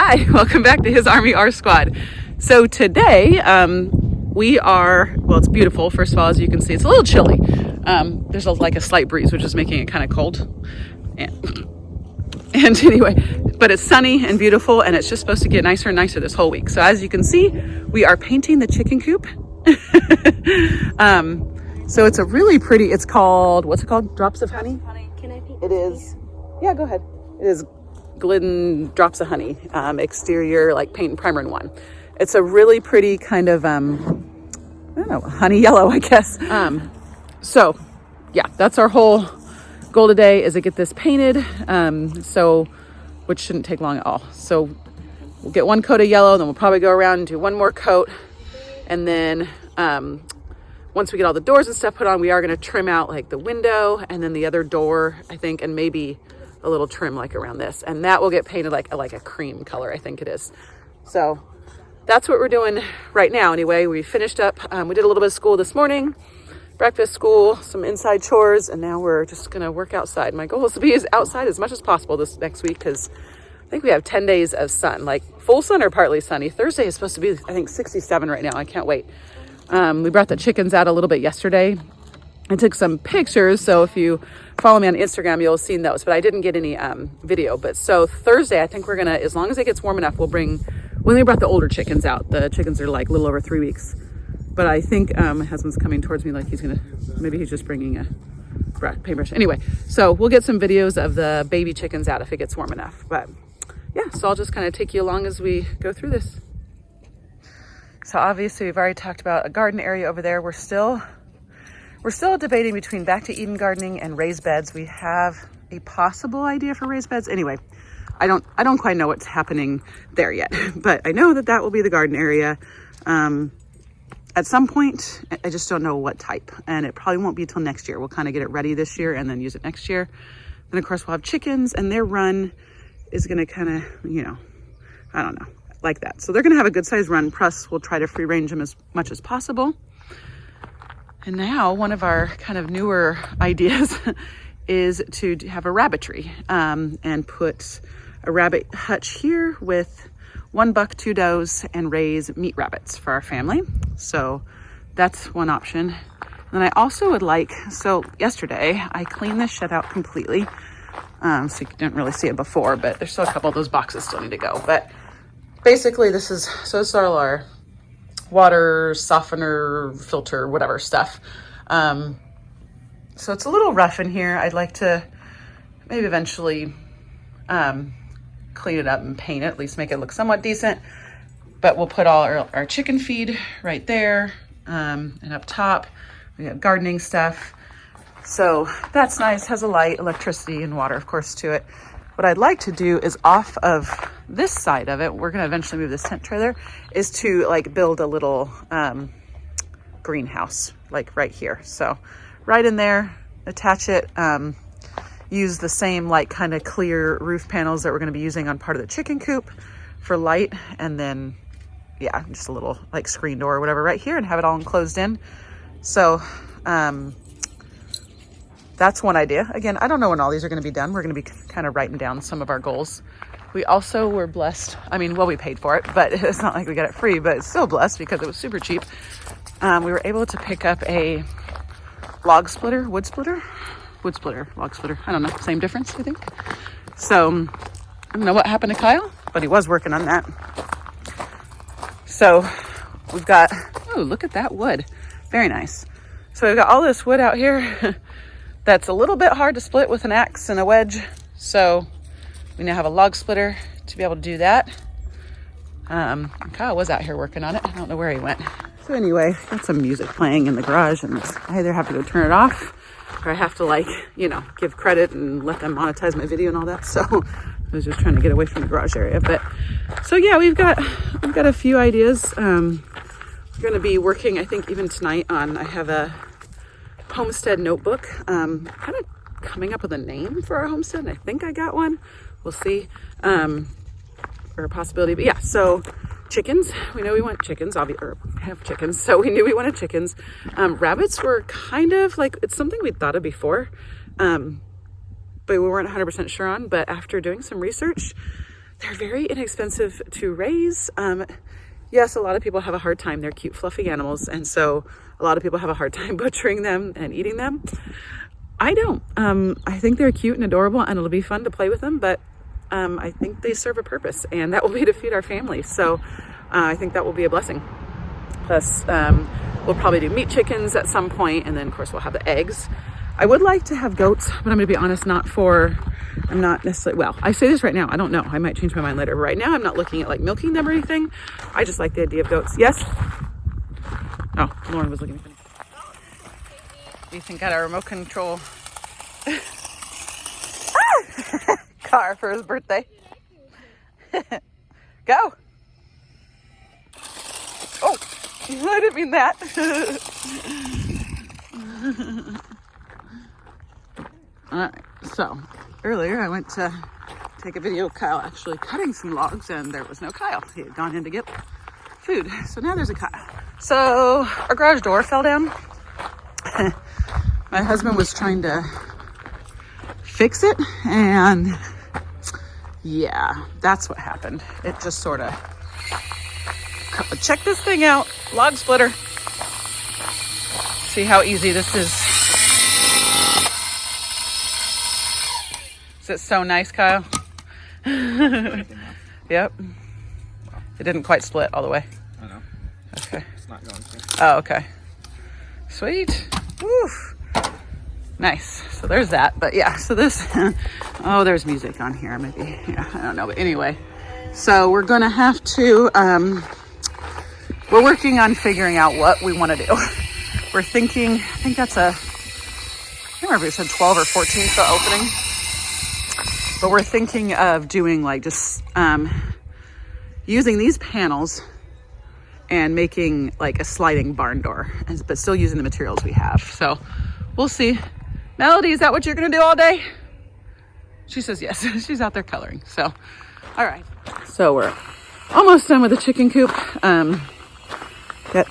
Hi, welcome back to His Army, Our Squad. So today we are, well, it's beautiful. First of all, as you can see, it's a little chilly. There's like a slight breeze, which is making it kind of cold. And anyway, but it's sunny and beautiful, and it's just supposed to get nicer and nicer this whole week. So as you can see, we are painting the chicken coop. So it's a really pretty, it's called, what's it called? Drops of Honey? Can I paint? It is, yeah, go ahead. It is Glidden Drops of Honey, exterior, like paint and primer in one. It's a really pretty kind of, I don't know, honey yellow, I guess. So yeah, that's our whole goal today, is to get this painted. Which shouldn't take long at all. So we'll get one coat of yellow, then we'll probably go around and do one more coat. And then once we get all the doors and stuff put on, we are going to trim out like the window and then the other door, I think, and maybe a little trim like around this. And that will get painted like a cream color, I think it is. So that's what we're doing right now. Anyway, we finished up. We did a little bit of school this morning, breakfast, school, some inside chores, and now we're just going to work outside. My goal is to be outside as much as possible this next week, because I think we have 10 days of sun, like full sun or partly sunny. Thursday is supposed to be, I think, 67 right now. I can't wait. We brought the chickens out a little bit yesterday. I took some pictures, so if you follow me on Instagram, you'll have seen those, but I didn't get any video. But so Thursday, I think we're gonna, as long as it gets warm enough, when we brought the older chickens out, the chickens are like a little over 3 weeks. But I think my husband's coming towards me like maybe he's just bringing a paintbrush. Anyway, so we'll get some videos of the baby chickens out if it gets warm enough. But yeah, so I'll just kind of take you along as we go through this. So obviously we've already talked about a garden area over there. We're still debating between back to Eden gardening and raised beds. We have a possible idea for raised beds. Anyway, I don't quite know what's happening there yet, but I know that will be the garden area. At some point, I just don't know what type, and it probably won't be till next year. We'll kind of get it ready this year and then use it next year. Then of course we'll have chickens, and their run is going to kind of, I don't know, like that. So they're going to have a good sized run. Plus we'll try to free range them as much as possible. And now one of our kind of newer ideas is to have a rabbitry, and put a rabbit hutch here with 1 buck, 2 does, and raise meat rabbits for our family. So that's one option. And I also would like, so yesterday I cleaned this shed out completely. So you didn't really see it before, but there's still a couple of those boxes still need to go. This is our water softener, filter, whatever stuff. So it's a little rough in here. I'd like to maybe eventually clean it up and paint it, at least make it look somewhat decent. But we'll put all our chicken feed right there, and up top we have gardening stuff. So that's nice, has a light, electricity, and water, of course, to it. What I'd like to do is off of this side of it, we're going to eventually move this tent trailer, is to like build a little greenhouse, like right here. So right in there, attach it, use the same like kind of clear roof panels that we're going to be using on part of the chicken coop for light. And then, yeah, just a little like screen door or whatever right here, and have it all enclosed in. So that's one idea. Again, I don't know when all these are going to be done. We're going to be kind of writing down some of our goals. We also were blessed. We paid for it, but it's not like we got it free, but it's still blessed because it was super cheap. We were able to pick up a wood splitter, log splitter. I don't know, same difference, I think. So I don't know what happened to Kyle, but he was working on that. So we've got, oh, look at that wood. Very nice. So we've got all this wood out here that's a little bit hard to split with an axe and a wedge. So we now have a log splitter to be able to do that. Kyle was out here working on it. I don't know where he went. So anyway, got some music playing in the garage, and I either have to go turn it off, or I have to give credit and let them monetize my video and all that. So I was just trying to get away from the garage area. But so yeah, we've got a few ideas. We're going to be working, I think, even tonight I have a Homestead notebook, kind of coming up with a name for our homestead. I think I got one. We'll see, or a possibility. But yeah, so chickens, we know we want chickens, or have chickens, so we knew we wanted chickens. Rabbits were kind of like, it's something we'd thought of before, but we weren't 100% sure on. But after doing some research, they're very inexpensive to raise. Yes, a lot of people have a hard time. They're cute, fluffy animals. And so a lot of people have a hard time butchering them and eating them. I don't. I think they're cute and adorable, and it'll be fun to play with them, but I think they serve a purpose, and that will be to feed our family. So I think that will be a blessing. Plus, we'll probably do meat chickens at some point, and then of course we'll have the eggs. I would like to have goats, but I'm gonna be honest, I'm not necessarily, well, I say this right now, I don't know, I might change my mind later, but right now I'm not looking at like milking them or anything. I just like the idea of goats. Yes? Oh, Lauren was looking at me. Ethan got a remote control car for his birthday. Go. Oh, I didn't mean that. All right, so earlier I went to take a video of Kyle actually cutting some logs, and there was no Kyle. He had gone in to get food. So now there's a Kyle. So our garage door fell down. My husband was trying to fix it, and yeah, that's what happened. It just sort of, check this thing out, log splitter. See how easy this is. Is it so nice, Kyle? Yep. It didn't quite split all the way. I know. Okay. It's not going to. Oh, okay. Sweet. Woof. Nice. So there's that. But yeah, so this, oh, there's music on here. Maybe, yeah, I don't know. But anyway, so we're going to have to, we're working on figuring out what we want to do. We're thinking, I think that's I can't remember if it said 12 or 14 foot opening. But we're thinking of doing like just using these panels and making like a sliding barn door, but still using the materials we have. So we'll see. Melody, is that what you're gonna do all day? She says yes. She's out there coloring. So, all right. So we're almost done with the chicken coop. Got,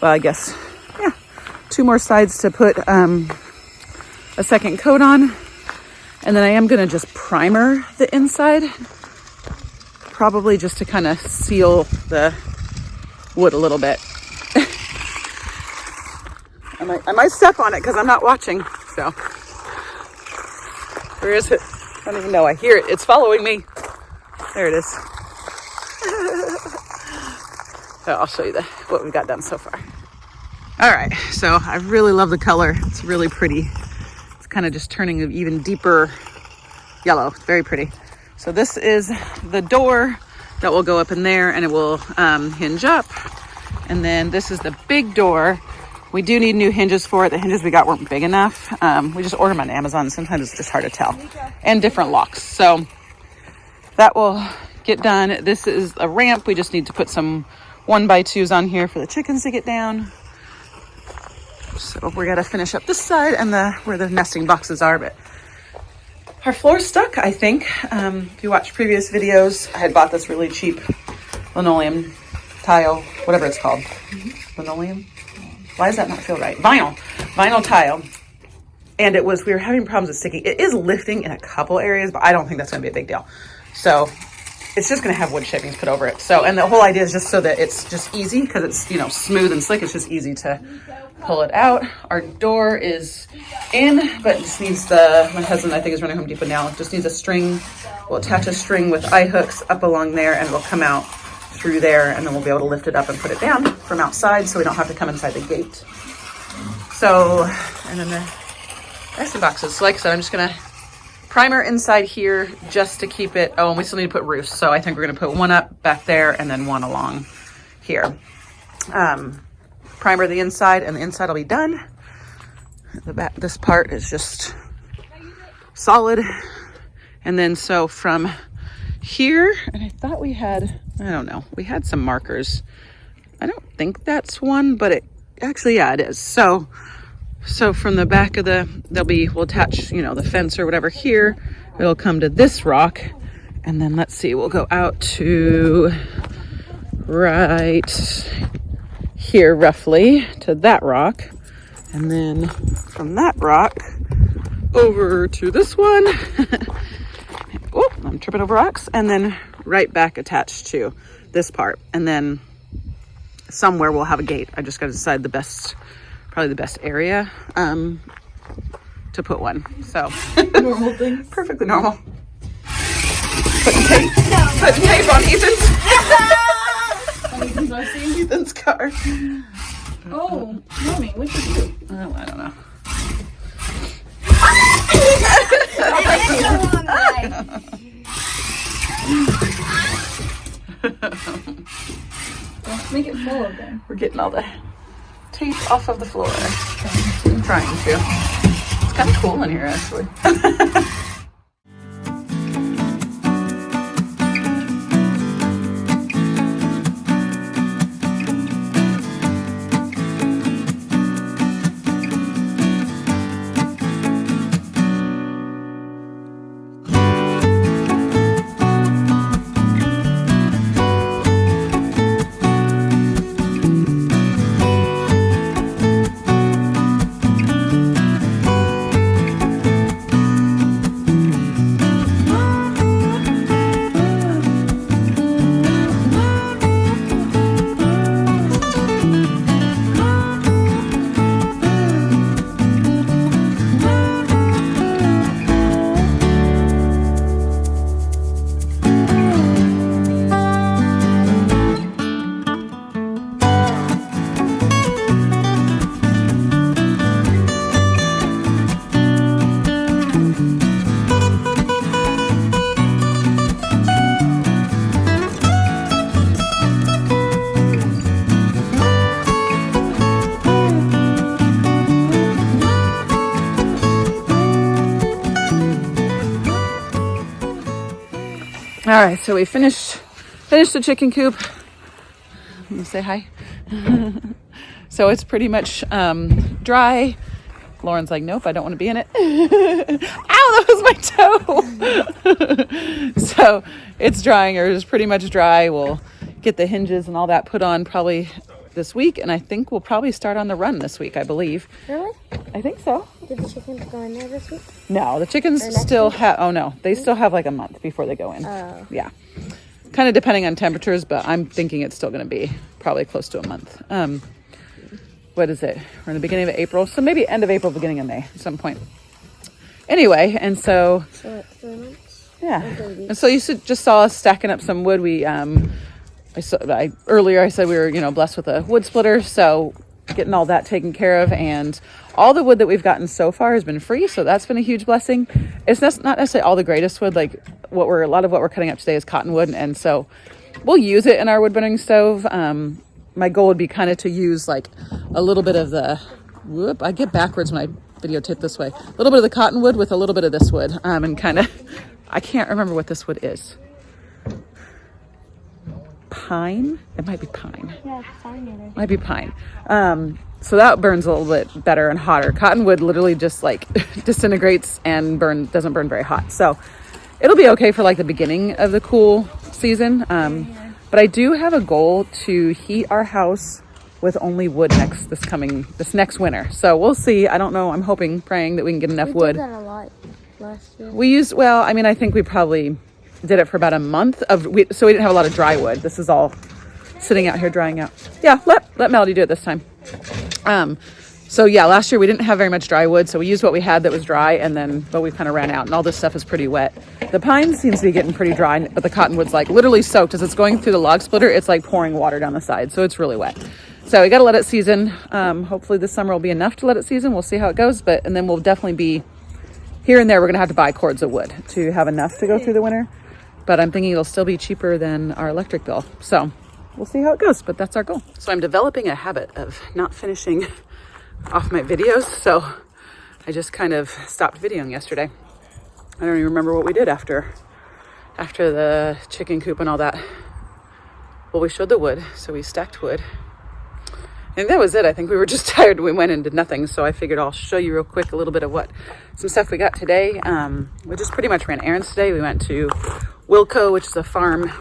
well, I guess, yeah, 2 more sides to put a second coat on. And then I am gonna just primer the inside, probably just to kind of seal the wood a little bit. I might step on it because I'm not watching. So where is it? I don't even know. I hear it. It's following me. There it is. So I'll show you what we've got done so far. All right. So I really love the color. It's really pretty. It's kind of just turning an even deeper yellow. It's very pretty. So this is the door that will go up in there, and it will hinge up. And then this is the big door. We do need new hinges for it. The hinges we got weren't big enough. We just order them on Amazon. Sometimes it's just hard to tell. And different locks. So that will get done. This is a ramp. We just need to put some 1x2s on here for the chickens to get down. So we got to finish up this side and where the nesting boxes are. But our floor's stuck, I think. If you watch previous videos, I had bought this really cheap linoleum tile, whatever it's called. Linoleum? Why does that not feel right? Vinyl tile. And we were having problems with sticking. It is lifting in a couple areas, but I don't think that's gonna be a big deal. So it's just gonna have wood shavings put over it. So, and the whole idea is just so that it's just easy, because it's, you know, smooth and slick. It's just easy to pull it out. Our door is in, but just needs my husband, I think, is running Home Depot now. Just needs a string. We'll attach a string with eye hooks up along there, and it'll come out through there, and then we'll be able to lift it up and put it down from outside, so we don't have to come inside the gate. So, and then the nesting boxes. So like I said, I'm just gonna primer inside here just to keep it. Oh, and we still need to put roofs. So I think we're gonna put one up back there and then one along here. Primer the inside, and the inside will be done. The back, this part is just solid. And then so from here, and I thought we had, I don't know, we had some markers. I don't think that's one, but it actually, yeah, it is. So from the back of we'll attach, you know, the fence or whatever here. It'll come to this rock, and then let's see, we'll go out to right here roughly to that rock, and then from that rock over to this one. Oh, I'm tripping over rocks. And then right back attached to this part. And then somewhere we'll have a gate. I just got to decide probably the best area to put one. So Normal things. Perfectly normal. Putting tape on Ethan's. Ethan's car. Oh, mommy, what did you do? Oh, I don't know. Let's make it full again. We're getting all the tape off of the floor. I'm trying to. It's kind of cool in here, actually. All right, so we finished the chicken coop. I'm gonna say hi. So it's pretty much dry. Lauren's like, nope, I don't want to be in it. Ow, that was my toe. So it's drying, or it's pretty much dry. We'll get the hinges and all that put on probably this week, and I think we'll probably start on the run this week, I believe. Really? I think so. Did the chickens go in there this week? No, the chickens still have, oh no, they still have like a month before they go in. Oh. Yeah. Kind of depending on temperatures, but I'm thinking it's still going to be probably close to a month. What is it? We're in the beginning of April, so maybe end of April, beginning of May at some point. Anyway, and so like 3 months? yeah. And so you just saw us stacking up some wood. We, earlier I said we were, blessed with a wood splitter, so getting all that taken care of, and all the wood that we've gotten so far has been free, so that's been a huge blessing. It's not necessarily all the greatest wood. Like a lot of what we're cutting up today is cottonwood, and so we'll use it in our wood burning stove. My goal would be kind of to use like a little bit of I get backwards when I videotape this way. A little bit of the cottonwood with a little bit of this wood, and kind of, I can't remember what this wood is. Pine? It might be pine. Yeah, it's fine. Might be pine. So that burns a little bit better and hotter. Cottonwood literally just like disintegrates and doesn't burn very hot. So it'll be okay for like the beginning of the cool season. But I do have a goal to heat our house with only wood this next winter. So we'll see. I don't know. I'm hoping, praying that we can get enough wood. We did that a lot last year. I think we probably did it for about a month so we didn't have a lot of dry wood. This is all sitting out here drying out. Yeah, let Melody do it this time. So yeah, last year we didn't have very much dry wood, so we used what we had that was dry, but we kind of ran out, and all this stuff is pretty wet. The pine seems to be getting pretty dry, but the cottonwood's like literally soaked. As it's going through the log splitter, it's like pouring water down the side, so it's really wet. So we got to let it season. Hopefully this summer will be enough to let it season. We'll see how it goes, and then we'll definitely be here and there. We're gonna have to buy cords of wood to have enough to go through the winter, but I'm thinking it'll still be cheaper than our electric bill. So we'll see how it goes, but that's our goal. So I'm developing a habit of not finishing off my videos, so I just kind of stopped videoing yesterday. I don't even remember what we did after the chicken coop and all that. Well, we showed the wood, so we stacked wood, and that was it. I think we were just tired. We went and did nothing, so I figured I'll show you real quick a little bit of some stuff we got today. We just pretty much ran errands today. We went to Wilco, which is a farm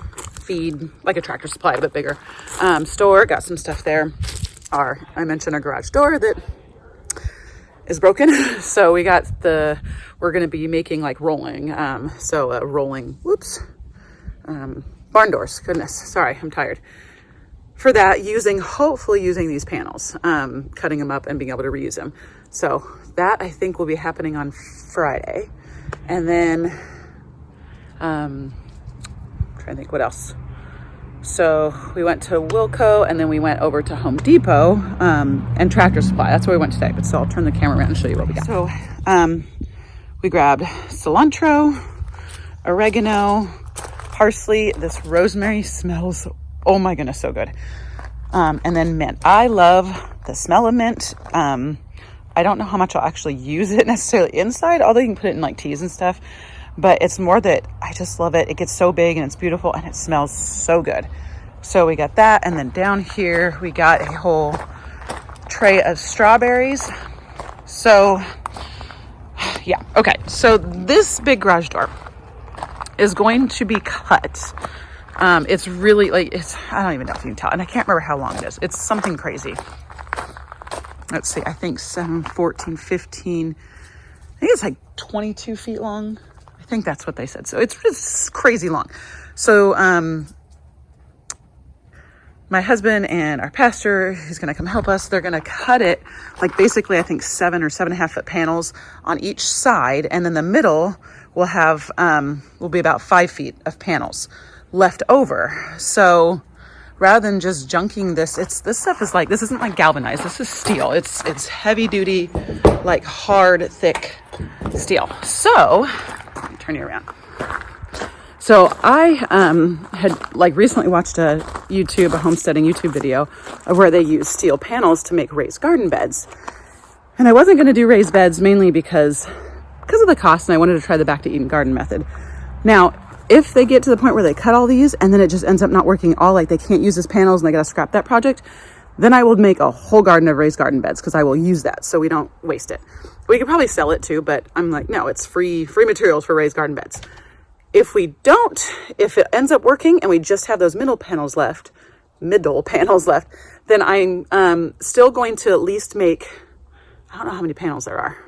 feed, like a Tractor Supply, a bit bigger store. Got some stuff there. I mentioned our garage door that is broken. So we're going to be making like rolling. barn doors. Goodness, sorry, I'm tired. For that, hopefully using these panels, cutting them up and being able to reuse them. So that I think will be happening on Friday. And then, trying to think what else. So we went to Wilco, and then we went over to Home Depot and Tractor Supply. That's where we went today. But so I'll turn the camera around and show you what we got. So we grabbed cilantro, oregano, parsley. This rosemary smells, oh my goodness, so good. And then mint. I love the smell of mint. I don't know how much I'll actually use it necessarily inside, although you can put it in like teas and stuff. But it's more that I just love it. It gets so big and it's beautiful and it smells so good. So we got that. And then down here, we got a whole tray of strawberries. So yeah, okay. So this big garage door is going to be cut. It's really like, I don't even know if you can tell. And I can't remember how long it is. It's something crazy. Let's see, I think 7, 14, 15. I think it's like 22 feet long. I think that's what they said. So it's crazy long. So my husband and our pastor, he's going to come help us. They're going to cut it like basically I think 7 or 7.5 foot panels on each side. And then the middle will have, will be about 5 feet of panels left over. So rather than just junking this stuff is like, this isn't like galvanized. This is steel. It's heavy duty, like hard, thick steel. So let me turn you around. So I had like recently watched a homesteading YouTube video of where they use steel panels to make raised garden beds. And I wasn't going to do raised beds mainly because of the cost, and I wanted to try the back to Eden garden method. Now, if they get to the point where they cut all these and then it just ends up not working at all, like they can't use these panels and they got to scrap that project, then I will make a whole garden of raised garden beds because I will use that so we don't waste it. We could probably sell it too, but I'm like, no, it's free materials for raised garden beds. If it ends up working and we just have those middle panels left, then I'm still going to at least make, I don't know how many panels there are.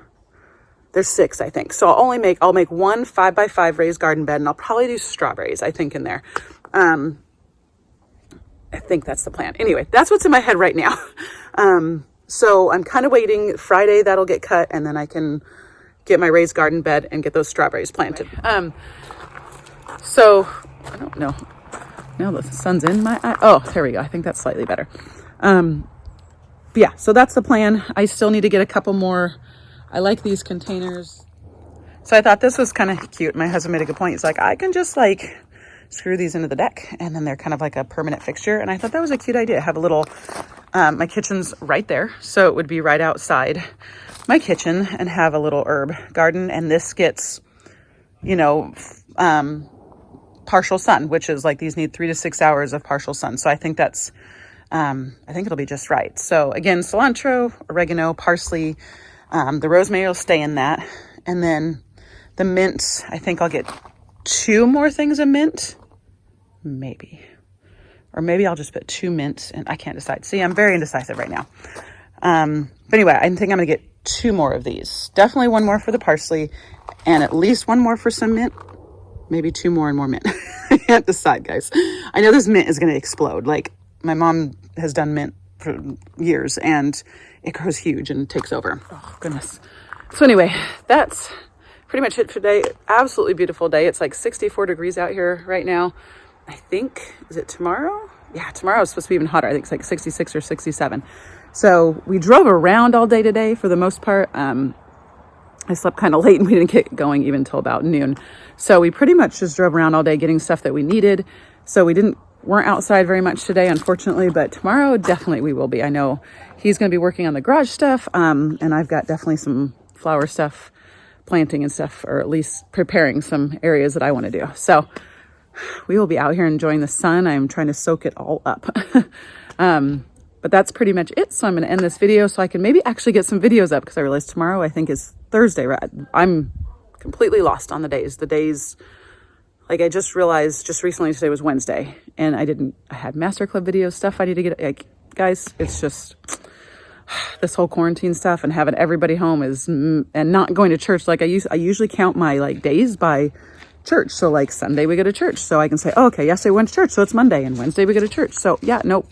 There's 6, I think. So I'll make one 5x5 raised garden bed, and I'll probably do strawberries, I think, in there. I think that's the plan. Anyway, that's what's in my head right now. So I'm kind of waiting. Friday, that'll get cut, and then I can get my raised garden bed and get those strawberries planted. So I don't know. Now the sun's in my eye. Oh, there we go. I think that's slightly better. But yeah, so that's the plan. I still need to get a couple more. I like these containers. So I thought this was kind of cute. My husband made a good point. He's like, I can just like screw these into the deck and then they're kind of like a permanent fixture. And I thought that was a cute idea. Have a little, my kitchen's right there. So it would be right outside my kitchen and have a little herb garden. And this gets, partial sun, which is like these need 3 to 6 hours of partial sun. So I think that's, I think it'll be just right. So again, cilantro, oregano, parsley, the rosemary will stay in that. And then the mint, I think I'll get 2 more things of mint, maybe. Or maybe I'll just put 2 mint, and I can't decide. See, I'm very indecisive right now. But anyway, I think I'm going to get 2 more of these. Definitely 1 more for the parsley, and at least 1 more for some mint. Maybe 2 more and more mint. I can't decide, guys. I know this mint is going to explode. Like, my mom has done mint for years, and it grows huge and takes over. Oh, goodness. So anyway, that's pretty much it for today. Absolutely beautiful day. It's like 64 degrees out here right now. I think, is it tomorrow? Yeah, tomorrow is supposed to be even hotter. I think it's like 66 or 67. So we drove around all day today for the most part. I slept kind of late and we didn't get going even until about noon. So we pretty much just drove around all day getting stuff that we needed. So we weren't outside very much today, unfortunately, but tomorrow definitely we will be. I know he's going to be working on the garage stuff. And I've got definitely some flower stuff, planting and stuff, or at least preparing some areas that I want to do. So we will be out here enjoying the sun. I'm trying to soak it all up. But that's pretty much it. So I'm going to end this video so I can maybe actually get some videos up, because I realized tomorrow I think is Thursday, right? I'm completely lost on the days. The days, like I just realized just recently today was Wednesday, and I had Master Club video stuff I need to get. Like, guys, it's just this whole quarantine stuff and having everybody home and not going to church. Like I usually count my like days by church. So like Sunday we go to church. So I can say, oh, okay, yesterday we went to church. So it's Monday, and Wednesday we go to church. So yeah, nope.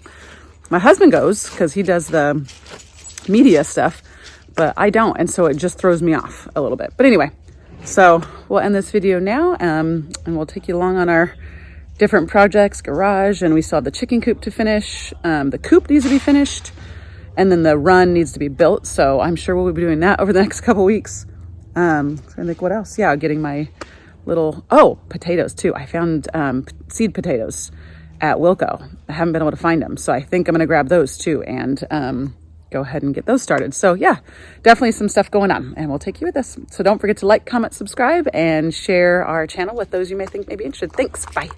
My husband goes because he does the media stuff, but I don't. And so it just throws me off a little bit. But anyway, so we'll end this video now, and we'll take you along on our different projects, garage, and we still have the chicken coop to finish. The coop needs to be finished, and then the run needs to be built. So I'm sure we'll be doing that over the next couple weeks. I think what else? Yeah, getting my little, potatoes too. I found seed potatoes at Wilco. I haven't been able to find them. So I think I'm going to grab those too and go ahead and get those started. So yeah, definitely some stuff going on, and we'll take you with us. So don't forget to like, comment, subscribe, and share our channel with those you may think may be interested. Thanks. Bye.